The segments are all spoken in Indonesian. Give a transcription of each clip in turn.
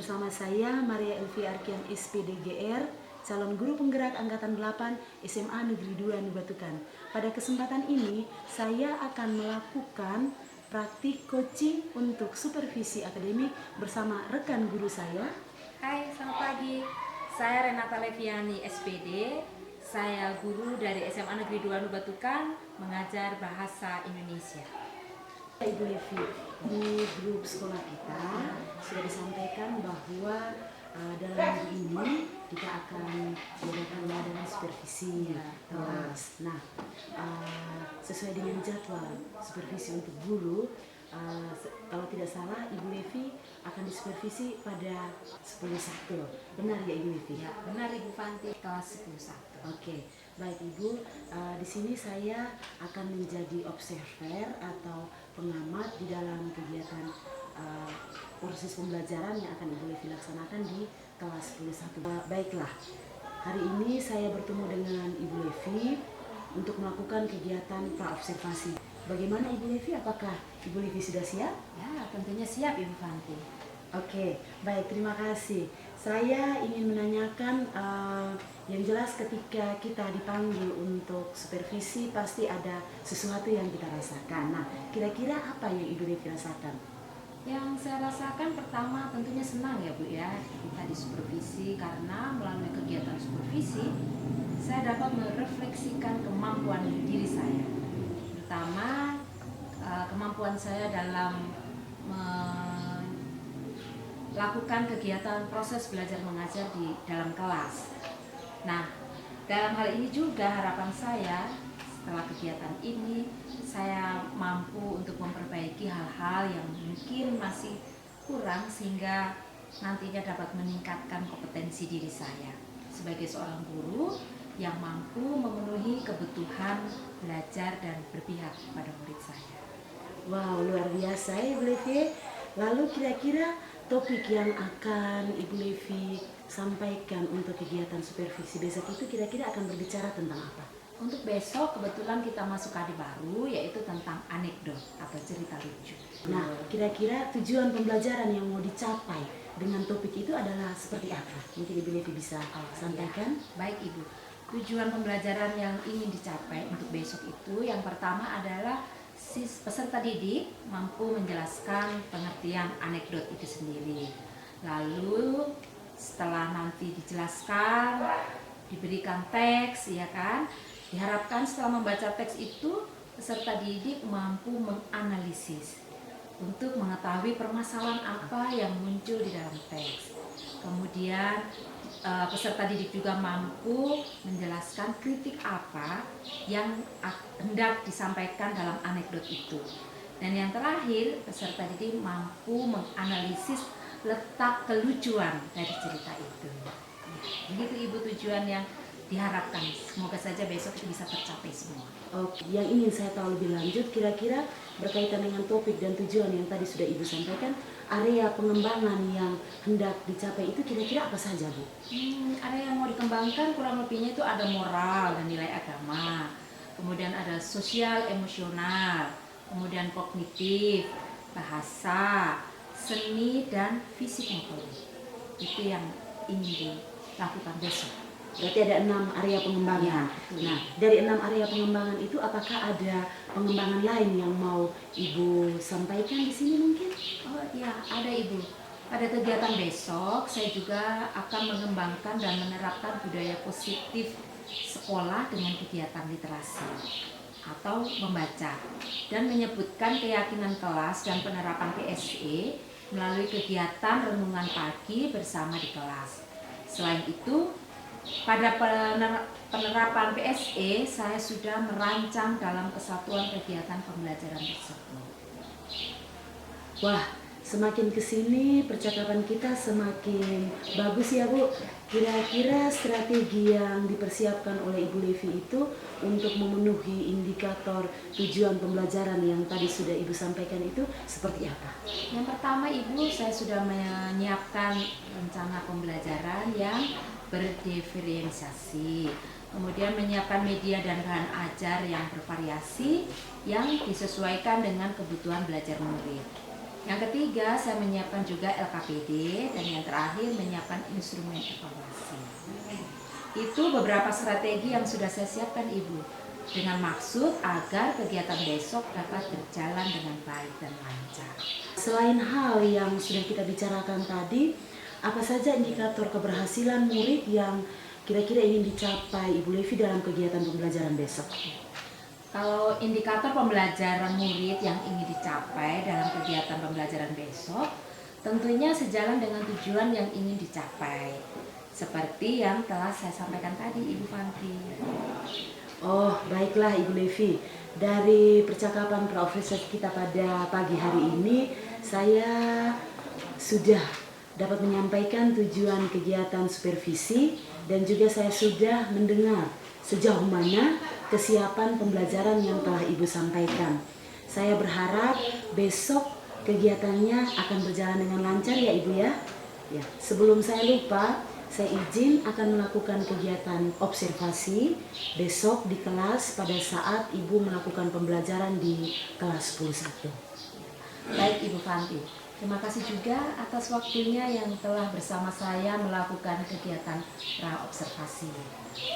Bersama saya Maria Elvi Arkian SPDGR, calon guru penggerak Angkatan 8 SMA Negeri 2 Nubatukan. Pada kesempatan ini saya akan melakukan praktik coaching untuk supervisi akademik bersama rekan guru saya. Hai, selamat pagi. Saya Renata Leviani SPD. Saya guru dari SMA Negeri 2 Nubatukan, mengajar bahasa Indonesia. Ibu Levi, di grup sekolah kita sudah disampaikan bahwa dalam minggu ini kita akan melakukan latihan supervisi kelas. Nah, sesuai dengan jadwal supervisi untuk guru, kalau tidak salah Ibu Levi akan disupervisi pada 10.1. Benar ya Ibu Levi? Ya, benar Ibu Fanti, kelas 10.1. Oke, baik Ibu. Di sini saya akan menjadi observer atau pengamat di dalam kegiatan proses pembelajaran yang akan Ibu Levi laksanakan di kelas 10.1. Baiklah, hari ini saya bertemu dengan Ibu Levi untuk melakukan kegiatan praobservasi. Bagaimana Ibu Levi? Apakah Ibu Levi sudah siap? Ya, tentunya siap Ibu Fanti. Oke, baik, terima kasih. Saya ingin menanyakan yang jelas ketika kita dipanggil untuk supervisi pasti ada sesuatu yang kita rasakan. Nah, kira-kira apa yang Ibu Levi rasakan? Yang saya rasakan pertama tentunya senang ya Bu ya, kita disupervisi karena melalui kegiatan supervisi saya dapat merefleksikan kemampuan diri saya, terutama kemampuan saya dalam melakukan kegiatan proses belajar mengajar di dalam kelas. Nah, dalam hal ini juga harapan saya setelah kegiatan ini saya mampu untuk memperbaiki hal-hal yang mungkin masih kurang sehingga nantinya dapat meningkatkan kompetensi diri saya sebagai seorang guru yang mampu memenuhi kebutuhan belajar dan berpihak pada murid saya. Wow, luar biasa ya Ibu Levi. Lalu kira-kira topik yang akan Ibu Levi sampaikan untuk kegiatan supervisi besok itu kira-kira akan berbicara tentang apa? Untuk besok kebetulan kita masuk kadi baru yaitu tentang anekdot atau cerita lucu. Nah, kira-kira tujuan pembelajaran yang mau dicapai dengan topik itu adalah seperti apa? Mungkin Ibu Levi bisa sampaikan? Ya. Baik Ibu, tujuan pembelajaran yang ingin dicapai untuk besok itu yang pertama adalah peserta didik mampu menjelaskan pengertian anekdot itu sendiri. Lalu setelah nanti dijelaskan, diberikan teks, ya kan? Diharapkan setelah membaca teks itu peserta didik mampu menganalisis untuk mengetahui permasalahan apa yang muncul di dalam teks. Kemudian peserta didik juga mampu menjelaskan kritik apa yang hendak disampaikan dalam anekdot itu. Dan yang terakhir, peserta didik mampu menganalisis letak kelucuan dari cerita itu. Begitu Ibu tujuan yang diharapkan. Semoga saja besok bisa tercapai semua. Oke, yang ingin saya tahu lebih lanjut kira-kira berkaitan dengan topik dan tujuan yang tadi sudah Ibu sampaikan, area pengembangan yang hendak dicapai itu kira-kira apa saja Bu? Area yang mau dikembangkan kurang lebihnya itu ada moral dan nilai agama, kemudian ada sosial emosional, kemudian kognitif, bahasa, seni dan fisik motorik. Itu yang ingin dilakukan besok. Berarti ada 6 area pengembangan. Ya, nah, dari 6 area pengembangan itu apakah ada pengembangan lain yang mau Ibu sampaikan di sini mungkin? Oh ya, ada Ibu. Pada kegiatan besok, saya juga akan mengembangkan dan menerapkan budaya positif sekolah dengan kegiatan literasi atau membaca dan menyebutkan keyakinan kelas dan penerapan PSE melalui kegiatan renungan pagi bersama di kelas. Selain itu, pada penerapan PSE, saya sudah merancang dalam kesatuan kegiatan pembelajaran tersebut. Wah, semakin kesini percakapan kita semakin bagus ya Bu. Kira-kira strategi yang dipersiapkan oleh Ibu Levi itu untuk memenuhi indikator tujuan pembelajaran yang tadi sudah Ibu sampaikan itu seperti apa? Yang pertama Ibu, saya sudah menyiapkan rencana pembelajaran yang berdiferensiasi, kemudian menyiapkan media dan bahan ajar yang bervariasi yang disesuaikan dengan kebutuhan belajar murid. Yang ketiga, saya menyiapkan juga LKPD, dan yang terakhir menyiapkan instrumen evaluasi. Itu beberapa strategi yang sudah saya siapkan Ibu, dengan maksud agar kegiatan besok dapat berjalan dengan baik dan lancar. Selain hal yang sudah kita bicarakan tadi, apa saja indikator keberhasilan murid yang kira-kira ingin dicapai Ibu Levi dalam kegiatan pembelajaran besok? Kalau indikator pembelajaran murid yang ingin dicapai dalam kegiatan pembelajaran besok, tentunya sejalan dengan tujuan yang ingin dicapai. Seperti yang telah saya sampaikan tadi, Ibu Fanti. Oh, baiklah Ibu Levi. Dari percakapan Profesor kita pada pagi hari ini, saya sudah dapat menyampaikan tujuan kegiatan supervisi dan juga saya sudah mendengar sejauh mana kesiapan pembelajaran yang telah Ibu sampaikan. Saya berharap besok kegiatannya akan berjalan dengan lancar ya Ibu ya. Ya, sebelum saya lupa, saya izin akan melakukan kegiatan observasi besok di kelas pada saat Ibu melakukan pembelajaran di kelas 11. Baik Ibu Fanti, terima kasih juga atas waktunya yang telah bersama saya melakukan kegiatan pra-observasi.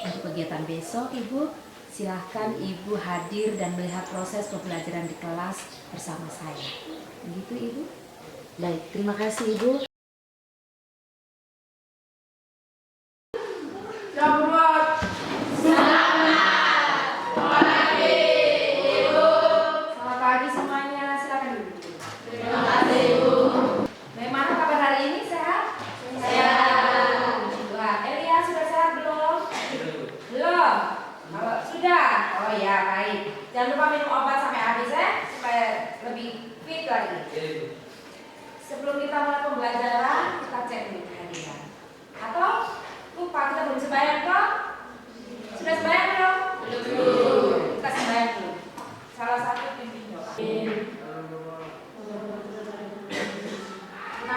Untuk kegiatan besok Ibu, silahkan Ibu hadir dan melihat proses pembelajaran di kelas bersama saya. Begitu Ibu? Baik, terima kasih Ibu. Selamat pagi semuanya, silakan duduk. Terima kasih, Ibu. Bagaimana kabar hari ini, sehat? Sehat. Wah, Elia sudah sehat belum? Belum? Kalau sudah? Oh ya, baik. Jangan lupa minum obat sampai habis ya, supaya lebih fit lagi. Sebelum kita mulai pembelajaran, kita cek dulu kehadiran. Atau lupa, kita belum sembahyang toh? Sudah sembahyang belum? Belum. Kita sembahyang dulu. Salah satu pimpin doa. Terima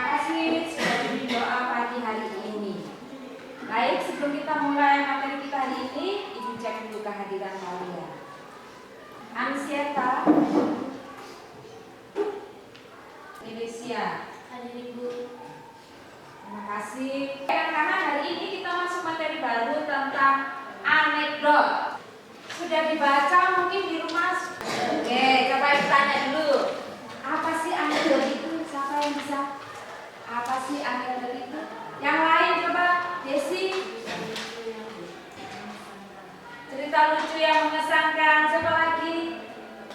kasih sudah pimpin doa pagi hari ini. Baik, sebelum kita mulai materi kita hari ini, Ibu cek dulu kehadiran kalian. Ansieta, Indonesia, hadir Ibu. Terima kasih. Karena hari ini kita masuk materi baru tentang anekdot. Sudah dibaca mungkin di rumah. Oke, coba tanya dulu. Apa sih anekdot itu? Siapa yang bisa? Apa sih anekdot itu? Yang lain coba, Desi. Cerita lucu yang mengesankan. Coba lagi.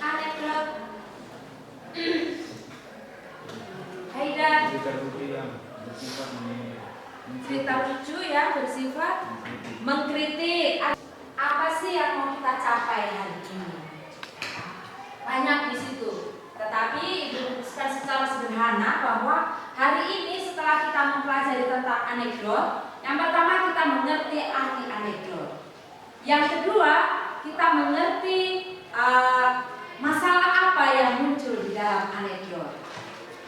Anekdot. Haidan. Cerita lucu yang bersifat mengkritik. Apa sih yang mau kita capai hari ini? Banyak di situ. Tetapi Ibu rumuskan secara sederhana bahwa hari ini setelah kita mempelajari tentang anekdot, yang pertama kita mengerti arti anekdot. Yang kedua, kita mengerti masalah apa yang muncul di dalam anekdot.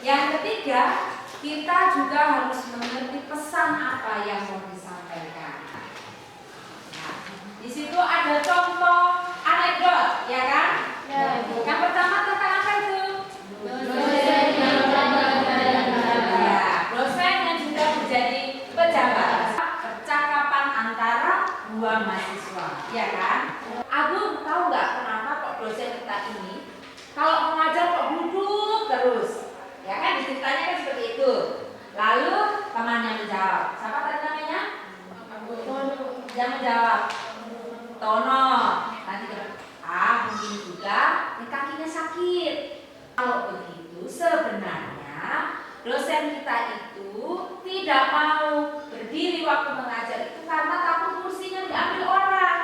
Yang ketiga, kita juga harus mengerti pesan apa yang mau disampaikan. Nah, di situ ada contoh anekdot, ya kan? Ya. Yang pertama tentang apa itu? Dosen yang dosen yang sudah menjadi pejabat. Percakapan antara dua mahasiswa, ya kan? Agung, tahu nggak kenapa kok dosen kita ini kalau mengajar kok duduk terus? Ya kan, ceritanya kan seperti itu. Lalu temannya menjawab. Siapa tadi namanya? Dia menjawab. Tono. Nanti mungkin juga kakinya sakit. Kalau begitu sebenarnya dosen kita itu tidak mau berdiri waktu mengajar itu karena takut kursinya diambil orang.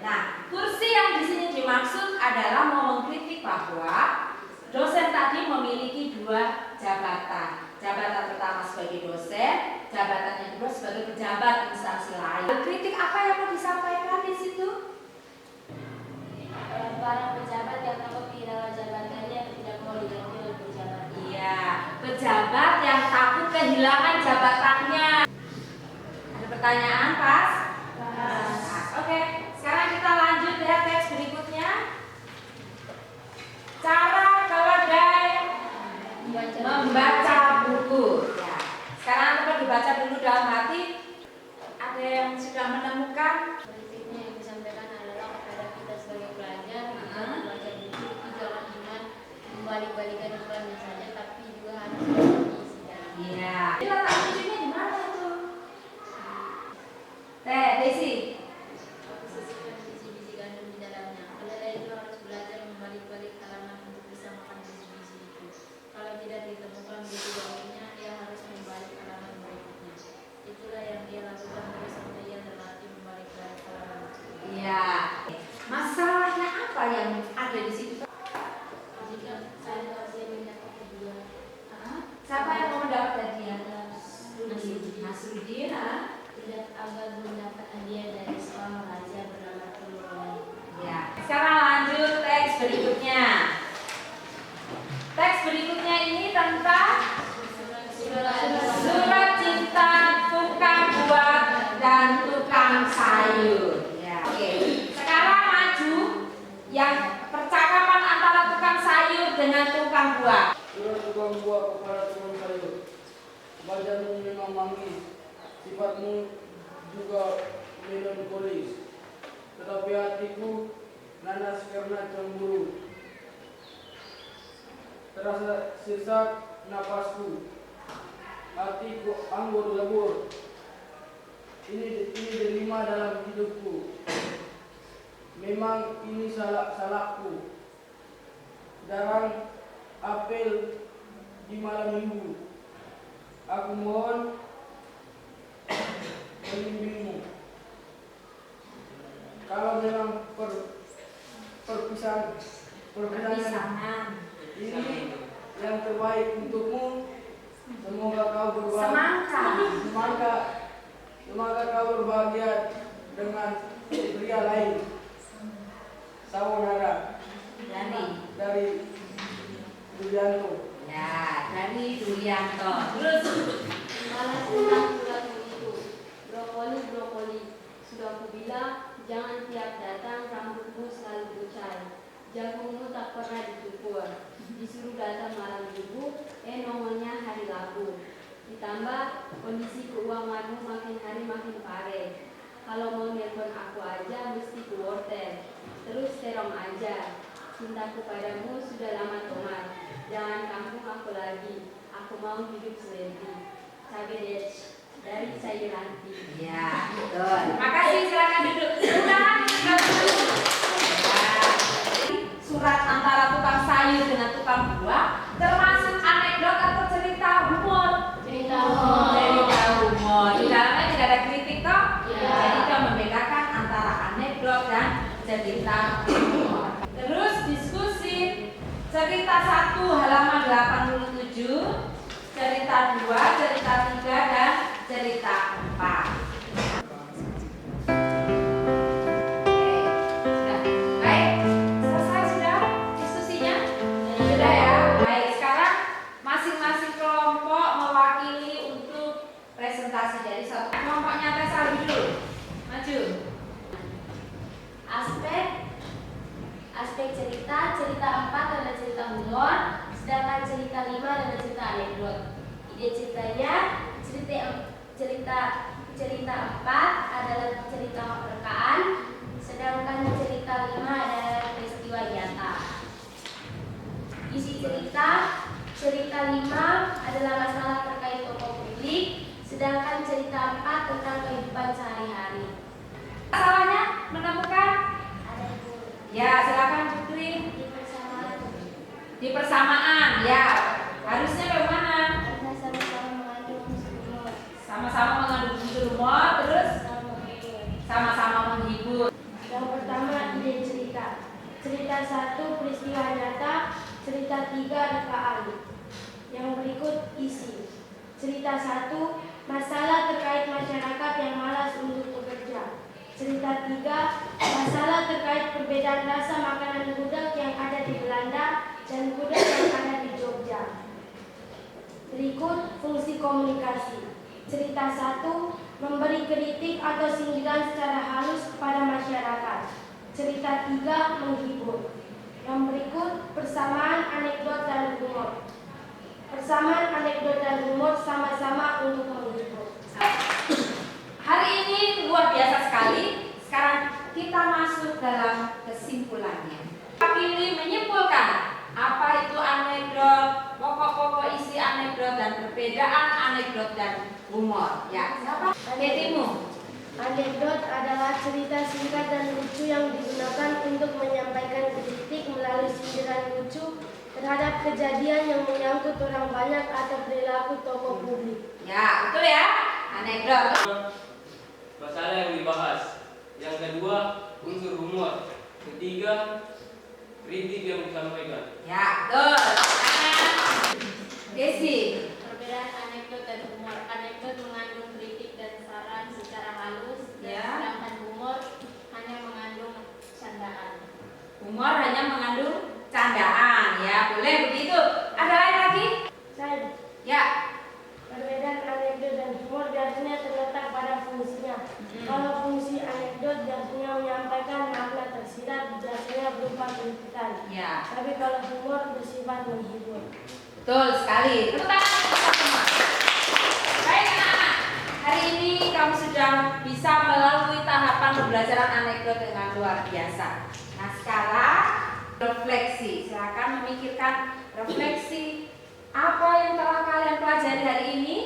Nah, kursi yang di sini dimaksud adalah mau mengkritik bahwa dosen tadi memiliki dua jabatan. Jabatan pertama sebagai dosen, jabatan yang kedua sebagai pejabat instansi lain. Kritik apa yang mau disampaikan di situ? Para pejabat yang takut kehilangan jabatannya tidak mau diganti oleh pejabat. Iya, pejabat yang takut kehilangan jabatannya. Ada pertanyaan, Pas? Oke, sekarang kita lanjut ya teks berikutnya. Cara keledai wajahmu memang manis, sifatmu juga melankolis, tetapi hatiku nanas karena cemburu. Terasa sesak napasku, hatiku anggur lebur. Ini delima dalam hidupku. Memang ini salahku. Jarang apel di malam minggu. Aku mohon membimbingmu. Kalau memang perpisahan ini yang terbaik untukmu, semoga kau semoga kau berbahagia dengan pria lain. Saudara dari Dulianto. Ya, dari Dulianto. Terus Malas tentang suratmu itu. Brokoli, sudah aku bilang, jangan tiap datang rambutmu selalu bucai. Jagungmu tak pernah dicukur. Disuruh datang malam minggu, nongolnya hari Rabu. Ditambah kondisi keuanganmu makin hari makin parah. Kalau mau nelpon aku aja mesti ke hotel. Terus terong aja. Cintaku padamu sudah lama tomat. Jangan kampung aku lagi. Aku mau hidup sendiri. Cabe dari Sayuranti. ya, betul. Makasih, silakan duduk. Surat antara tukang sayur dengan tukang buah termasuk anekdot atau cerita humor. Cerita humor. Cerita humor. Di dalamnya tidak ada kritik toh? Ya. Jadi kita membedakan antara anekdot dan cerita humor. Terus diskusi cerita 1 halaman 87, cerita 2, cerita 3 dan cerita 4. Sudah ya. Baik, sekarang masing-masing kelompok mewakili untuk presentasi. Jadi satu kelompoknya tes lebih dulu. Maju. Aspek cerita 4 adalah cerita humor, sedangkan cerita 5 adalah cerita anekdot. Ide ceritanya, cerita 4 adalah cerita rekaan, sedangkan cerita 5 adalah peristiwa nyata. Isi cerita 5 adalah masalah terkait tokoh publik, sedangkan cerita 4 tentang kehidupan sehari-hari. Masalahnya menemukan? Ya, silakan Putri. Di persamaan, ya. Harusnya bagaimana? Sama-sama mengandung unsur humor, terus sama-sama menghibur. Yang pertama, ide cerita. Cerita 1 peristiwa nyata, cerita 3 rekaan. Yang berikut isi. Cerita 1 masalah terkait masyarakat yang malas untuk bekerja. Cerita 3 masalah terkait perbedaan rasa makanan gudeg yang ada di Belanda dan gudeg yang ada di Jogja. Berikut fungsi komunikasi. Cerita 1 memberi kritik atau sindiran secara halus kepada masyarakat. Cerita 3 menghibur. Yang berikut persamaan anekdot dan humor. Persamaan anekdot dan humor sama-sama untuk menghibur. Hari ini luar biasa sekali. Sekarang kita masuk dalam kesimpulannya. Pilih menyimpulkan apa itu anekdot, pokok-pokok isi anekdot dan perbedaan anekdot dan humor. Ya, siapa? Ketimu. Anekdot adalah cerita singkat dan lucu yang digunakan untuk menyampaikan kritik melalui sindiran lucu terhadap kejadian yang menyangkut orang banyak atau perilaku tokoh publik. Ya, betul ya. Anekdot. Masalah yang dibahas. Yang kedua, unsur humor. Ketiga, kritik yang disampaikan. Ya, betul. Desi. Perbedaan anekdot dan humor. Anekdot mengandung kritik dan saran secara halus, Ya. sedangkan humor hanya mengandung candaan. Humor hanya mengandung candaan. Ya, boleh begitu. Ada lain lagi? Saya Ya. perbedaan anekdot dan humor biasanya terletak pada fungsinya. Kalau fungsi anekdot biasanya menyampaikan makna tersirat, biasanya berupa kritikan. Ya. Tapi kalau humor bersifat menghibur. Betul sekali. Tepuk tangan untuk semua. Hari ini kamu sudah bisa melalui tahapan pembelajaran anekdot dengan luar biasa. Nah, sekarang refleksi. Silakan memikirkan refleksi apa yang telah kalian pelajari hari ini,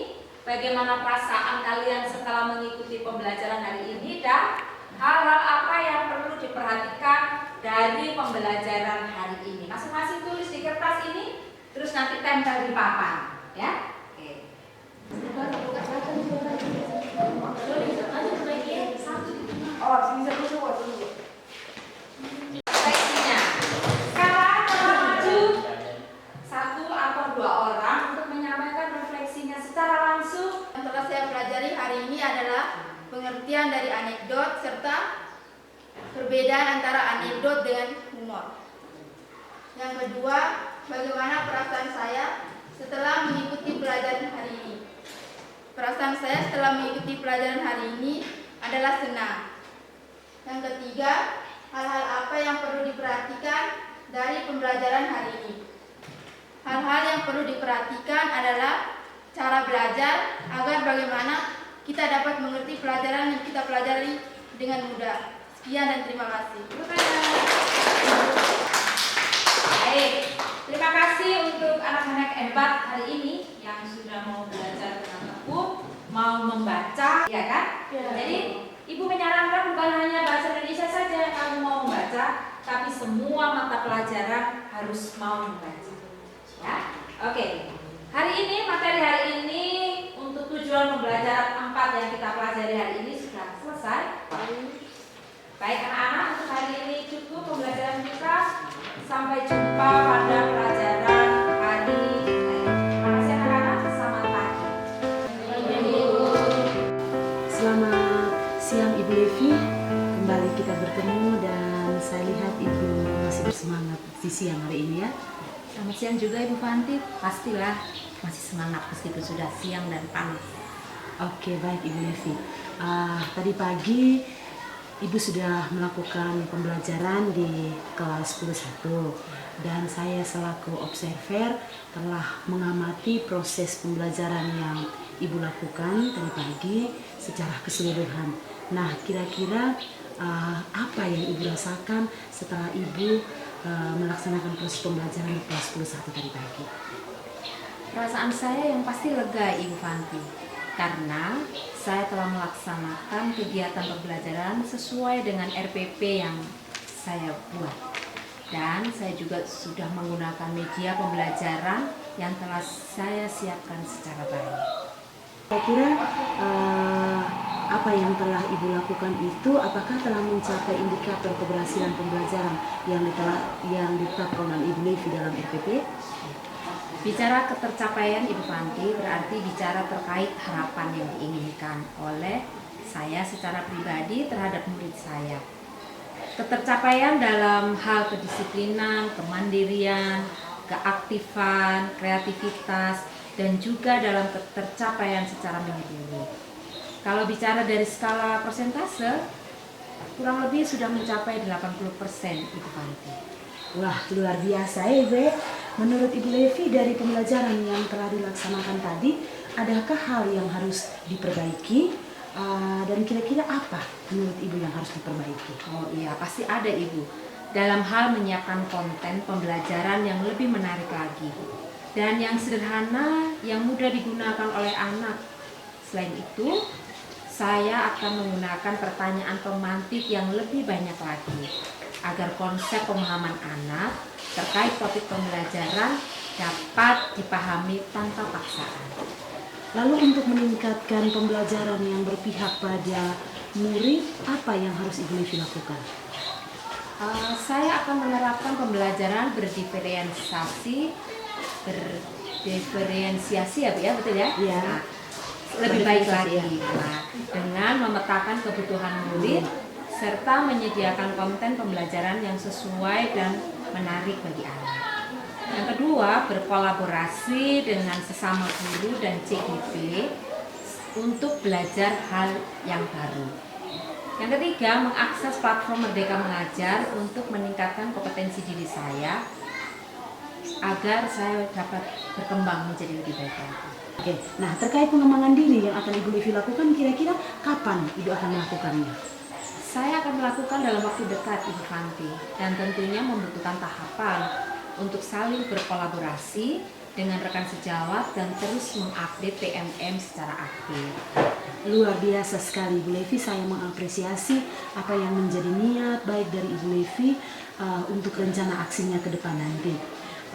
bagaimana perasaan kalian setelah mengikuti pembelajaran hari ini, dan hal-hal apa yang perlu diperhatikan dari pembelajaran hari ini. Masing-masing tulis di kertas ini, terus nanti tempel di papan, ya. Oke. Oh, bisa dulu. Refleksinya. Sekarang telah maju satu atau dua orang untuk menyampaikan refleksinya secara langsung. Yang telah saya pelajari hari ini adalah pengertian dari anekdot serta perbedaan antara anekdot dengan humor. Yang kedua, bagaimana perasaan saya setelah mengikuti pelajaran hari ini. Perasaan saya setelah mengikuti pelajaran hari ini adalah senang. Yang ketiga, hal-hal apa yang perlu diperhatikan dari pembelajaran hari ini. Hal-hal yang perlu diperhatikan adalah cara belajar agar bagaimana kita dapat mengerti pelajaran yang kita pelajari dengan mudah. Sekian dan terima kasih. Baik, terima kasih untuk anak-anak hebat hari ini yang sudah mau belajar dengan tekun, mau membaca, ya kan? Ya. Jadi Ibu menyarankan bukan hanya bahasa Indonesia saja yang kamu mau membaca, tapi semua mata pelajaran harus mau membaca. Ya, oke. Hari ini, materi hari ini untuk tujuan pembelajaran 4 yang kita pelajari hari ini sudah selesai. Baik anak-anak, untuk hari ini cukup pembelajaran kita. Sampai jumpa pada pelajaran hari ini. Terima kasih anak-anak, selamat pagi. Selamat siang Ibu Levi, kembali kita bertemu dan saya lihat Ibu masih bersemangat di siang hari ini ya. Selamat siang juga Ibu Fanti, pastilah masih semangat meskipun sudah siang dan panas. Oke, baik Ibu Levi. Tadi pagi Ibu sudah melakukan pembelajaran di kelas 11 dan saya selaku observer telah mengamati proses pembelajaran yang Ibu lakukan tadi pagi secara keseluruhan. Nah, kira-kira apa yang Ibu rasakan setelah Ibu melaksanakan proses pembelajaran di kelas 11 tadi pagi? Perasaan saya yang pasti lega Ibu Fanti, karena saya telah melaksanakan kegiatan pembelajaran sesuai dengan RPP yang saya buat. Dan saya juga sudah menggunakan media pembelajaran yang telah saya siapkan secara baik. Kira-kira apa yang telah Ibu lakukan itu apakah telah mencapai indikator keberhasilan pembelajaran yang ditetapkan oleh Ibu Levi dalam RPP? Bicara ketercapaian Ibu Fanti berarti bicara terkait harapan yang diinginkan oleh saya secara pribadi terhadap murid saya. Ketercapaian dalam hal kedisiplinan, kemandirian, keaktifan, kreativitas, dan juga dalam ketercapaian secara menyeluruh. Kalau bicara dari skala persentase, kurang lebih sudah mencapai 80% Ibu Fanti. Wah, luar biasa ya Ibu. Menurut Ibu Levi dari pembelajaran yang telah dilaksanakan tadi, adakah hal yang harus diperbaiki dan kira-kira apa menurut Ibu yang harus diperbaiki? Oh iya, pasti ada Ibu. Dalam hal menyiapkan konten pembelajaran yang lebih menarik lagi dan yang sederhana, yang mudah digunakan oleh anak. Selain itu, saya akan menggunakan pertanyaan pemantik yang lebih banyak lagi agar konsep pemahaman anak terkait topik pembelajaran dapat dipahami tanpa paksaan. Lalu untuk meningkatkan pembelajaran yang berpihak pada murid, apa yang harus Ibu Levi lakukan? Saya akan menerapkan pembelajaran berdiferensiasi ya Bu ya, betul ya? Iya. Nah, lebih baik lagi dengan memetakan kebutuhan murid serta menyediakan konten pembelajaran yang sesuai dan menarik bagi anak. Yang kedua, berkolaborasi dengan sesama guru dan CIP untuk belajar hal yang baru. Yang ketiga, mengakses platform Merdeka Mengajar untuk meningkatkan kompetensi diri saya agar saya dapat berkembang menjadi lebih baik lagi. Oke, nah terkait pengembangan diri yang akan Ibu Levi lakukan, kira-kira kapan Ibu akan melakukannya? Saya akan melakukan dalam waktu dekat, Ibu Fanti, dan tentunya membutuhkan tahapan untuk saling berkolaborasi dengan rekan sejawat dan terus mengupdate PMM secara aktif. Luar biasa sekali Ibu Levi, saya mengapresiasi apa yang menjadi niat baik dari Ibu Levi untuk rencana aksinya ke depan nanti.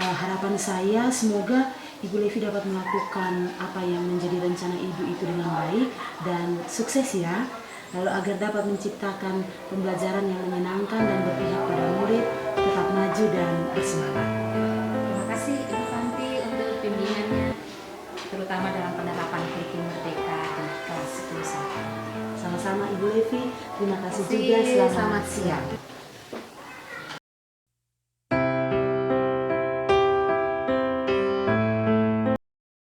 Harapan saya semoga Ibu Levi dapat melakukan apa yang menjadi rencana Ibu itu dengan baik dan sukses ya. Lalu agar dapat menciptakan pembelajaran yang menyenangkan dan berpihak pada murid, tetap maju dan bersemangat. Terima kasih Ibu Fanti untuk bimbingannya, terutama dalam penerapan kurikulum merdeka di kelas 11. Sama-sama Ibu Levi, terima kasih juga. Selamat siang.